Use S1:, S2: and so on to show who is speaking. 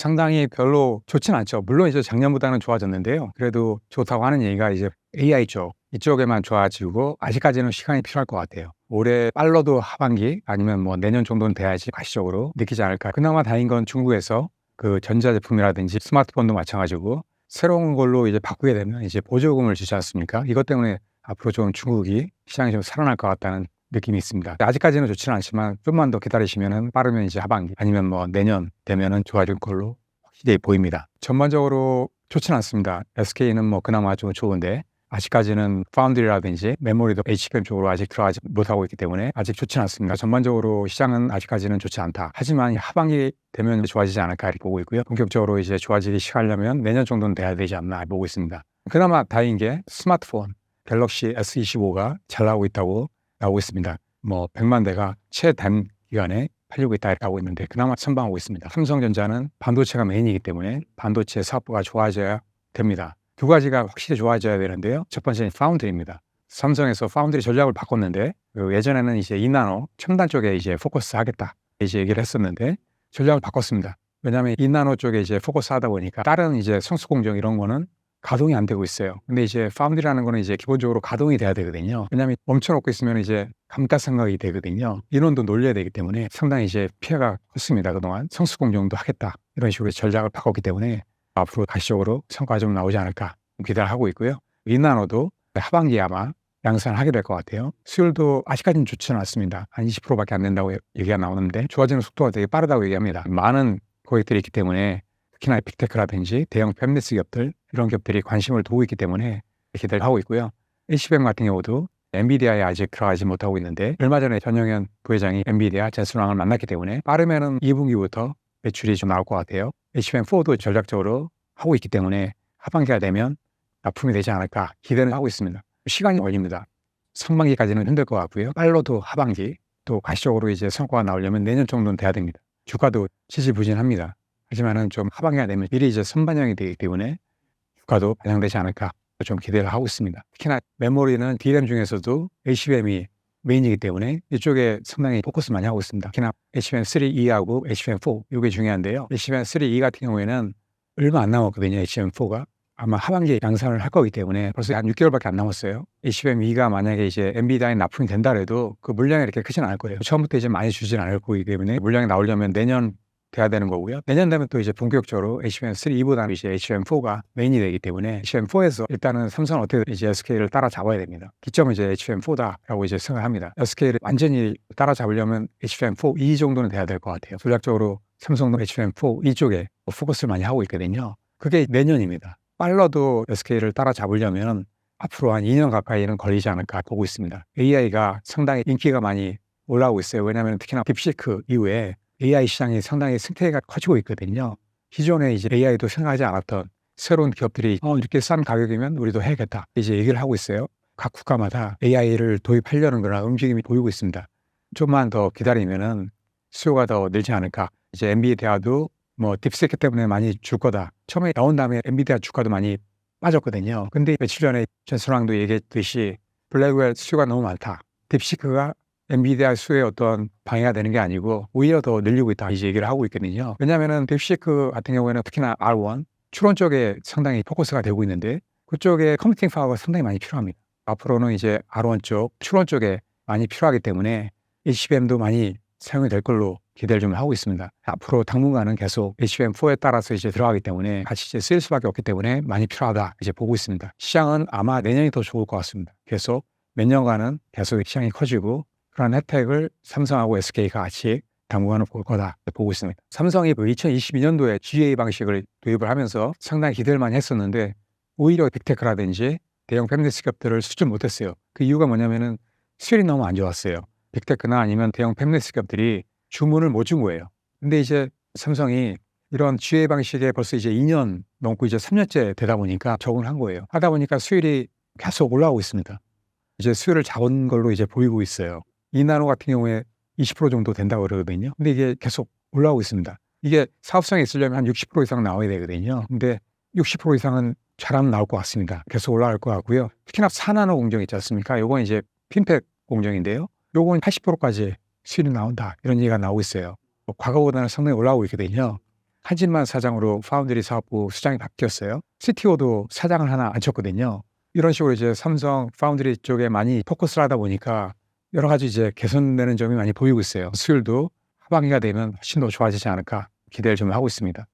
S1: 상당히 별로 좋진 않죠. 물론 이제 작년보다는 좋아졌는데요. 그래도 좋다고 하는 얘기가 이제 AI 쪽, 이쪽에만 좋아지고 아직까지는 시간이 필요할 것 같아요. 올해 빨라도 하반기 아니면 뭐 내년 정도는 돼야지 가시적으로 느끼지 않을까. 그나마 다행인 건 중국에서 그 전자제품이라든지 스마트폰도 마찬가지고 새로운 걸로 이제 바꾸게 되면 이제 보조금을 주지 않습니까? 이것 때문에 앞으로 좀 중국이 시장이 좀 살아날 것 같다는 느낌이 있습니다. 아직까지는 좋지는 않지만 좀만 더 기다리시면은 빠르면 이제 하반기 아니면 뭐 내년 되면은 좋아질 걸로 확실히 보입니다. 전반적으로 좋지는 않습니다. SK는 뭐 그나마 좀 좋은데 아직까지는 파운드리라든지 메모리도 HBM 쪽으로 아직 들어가지 못하고 있기 때문에 아직 좋지는 않습니다. 전반적으로 시장은 아직까지는 좋지 않다. 하지만 하반기 되면 좋아지지 않을까 이렇게 보고 있고요. 본격적으로 이제 좋아지기 시작하려면 내년 정도는 돼야 되지 않나 보고 있습니다. 그나마 다행인 게 스마트폰 갤럭시 S25가 잘 나오고 있다고 나오고 있습니다. 뭐 100만 대가 최단 기간에 팔리고 있다 이렇게 하고 있는데 그나마 선방하고 있습니다. 삼성전자는 반도체가 메인이기 때문에 반도체 사업부가 좋아져야 됩니다. 두 가지가 확실히 좋아져야 되는데요. 첫 번째는 파운드리입니다. 삼성에서 파운드리 전략을 바꿨는데 예전에는 이제 2나노 첨단 쪽에 이제 포커스 하겠다 이제 얘기를 했었는데 전략을 바꿨습니다. 왜냐하면 2나노 쪽에 이제 포커스 하다 보니까 다른 이제 성수 공정 이런 거는 가동이 안 되고 있어요. 근데 이제 파운드리라는 거는 이제 기본적으로 가동이 돼야 되거든요. 왜냐하면 멈춰놓고 있으면 이제 감가상각이 되거든요. 인원도 놀려야 되기 때문에 상당히 이제 피해가 컸습니다. 그동안 성수 공정도 하겠다 이런 식으로 전략을 바꿨기 때문에 앞으로 가시적으로 성과가 좀 나오지 않을까 기대를 하고 있고요. 2나노도 하반기에 아마 양산을 하게 될 것 같아요. 수율도 아직까지는 좋지는 않습니다. 한 20%밖에 안 된다고 얘기가 나오는데 좋아지는 속도가 되게 빠르다고 얘기합니다. 많은 고객들이 있기 때문에 특히나 빅테크라든지 대형 팹리스 기업들 이런 기업들이 관심을 두고 있기 때문에 기대를 하고 있고요. HBM 같은 경우도 엔비디아에 아직 들어가지 못하고 있는데 얼마 전에 전영현 부회장이 엔비디아 제스랑을 만났기 때문에 빠르면은 2분기부터 매출이 좀 나올 것 같아요. HBM4도 전략적으로 하고 있기 때문에 하반기가 되면 납품이 되지 않을까 기대는 하고 있습니다. 시간이 걸립니다. 상반기까지는 힘들 것 같고요. 빨라도 하반기 또 가시적으로 이제 성과가 나오려면 내년 정도는 돼야 됩니다. 주가도 지지부진합니다. 하지만은 좀 하반기가 되면 미리 이제 선반영이 되기 때문에 주가도 반영되지 않을까 좀 기대를 하고 있습니다. 특히나 메모리는 DRAM 중에서도 HBM이 메인이기 때문에 이쪽에 상당히 포커스 많이 하고 있습니다. 특히나 HBM3E하고 HBM4 이게 중요한데요. HBM3E 같은 경우에는 얼마 안 남았거든요. HBM4가 아마 하반기에 양산을 할 거기 때문에 벌써 한 6개월밖에 안 남았어요. HBM2가 만약에 이제 엔비디아에 납품이 된다 해도 그 물량이 이렇게 크진 않을 거예요. 처음부터 이제 많이 주진 않을 거기 때문에 물량이 나오려면 내년 돼야 되는 거고요. 내년 되면 또 이제 본격적으로 HBM3E보다는 이제 HBM4가 메인이 되기 때문에 HBM4에서 일단은 삼성은 어떻게 이제 SK를 따라잡아야 됩니다. 기점은 이제 HBM4다라고 이제 생각합니다. SK를 완전히 따라잡으려면 HBM4E 정도는 돼야 될 것 같아요. 전략적으로 삼성도 HBM4E 쪽에 포커스를 많이 하고 있거든요. 그게 내년입니다. 빨라도 SK를 따라잡으려면 앞으로 한 2년 가까이는 걸리지 않을까 보고 있습니다. AI가 상당히 인기가 많이 올라오고 있어요. 왜냐하면 특히나 딥시크 이후에 AI 시장이 상당히 생태계가 커지고 있거든요. 기존에 이제 AI도 생각하지 않았던 새로운 기업들이 이렇게 싼 가격이면 우리도 해야겠다 이제 얘기를 하고 있어요. 각 국가마다 AI를 도입하려는 그런 움직임이 보이고 있습니다. 좀만 더 기다리면은 수요가 더 늘지 않을까. 이제 엔비디아도 뭐 딥시크 때문에 많이 줄 거다. 처음에 나온 다음에 엔비디아 주가도 많이 빠졌거든요. 근데 며칠 전에 전선왕도 얘기했듯이 블랙웰 수요가 너무 많다. 딥시크가 엔비디아 수요에 어떤 방해가 되는 게 아니고 오히려 더 늘리고 있다 이제 얘기를 하고 있거든요. 왜냐하면 딥시크 같은 경우에는 특히나 R1 추론 쪽에 상당히 포커스가 되고 있는데 그쪽에 컴퓨팅 파워가 상당히 많이 필요합니다. 앞으로는 이제 R1 쪽 추론 쪽에 많이 필요하기 때문에 HBM도 많이 사용이 될 걸로 기대를 좀 하고 있습니다. 앞으로 당분간은 계속 HBM4에 따라서 이제 들어가기 때문에 같이 이제 쓰일 수밖에 없기 때문에 많이 필요하다 이제 보고 있습니다. 시장은 아마 내년이 더 좋을 것 같습니다. 계속 몇 년간은 계속 시장이 커지고 그런 혜택을 삼성하고 SK가 같이 당분간은 볼 거다 보고 있습니다. 삼성이 2022년도에 GA 방식을 도입을 하면서 상당히 기대를 많이 했었는데 오히려 빅테크라든지 대형 팹리스 기업들을 수준 못했어요. 그 이유가 뭐냐면은 수율이 너무 안 좋았어요. 빅테크나 아니면 대형 팹리스 기업들이 주문을 못 준 거예요. 근데 이제 삼성이 이런 GA 방식에 벌써 이제 2년 넘고 이제 3년째 되다 보니까 적응을 한 거예요. 하다 보니까 수율이 계속 올라오고 있습니다. 이제 수율을 잡은 걸로 이제 보이고 있어요. 2나노 같은 경우에 20% 정도 된다고 그러거든요. 근데 이게 계속 올라오고 있습니다. 이게 사업성이 있으려면 한 60% 이상 나와야 되거든요. 근데 60% 이상은 잘하면 나올 것 같습니다. 계속 올라갈 것 같고요. 특히나 4나노 공정 있지 않습니까? 요건 이제 핀팩 공정인데요. 요건 80%까지 수율이 나온다. 이런 얘기가 나오고 있어요. 과거보다는 상당히 올라오고 있거든요. 한진만 사장으로 파운드리 사업부 수장이 바뀌었어요. CTO도 사장을 하나 앉혔거든요. 이런 식으로 이제 삼성 파운드리 쪽에 많이 포커스를 하다 보니까 여러 가지 이제 개선되는 점이 많이 보이고 있어요. 수율도 하반기가 되면 훨씬 더 좋아지지 않을까 기대를 좀 하고 있습니다.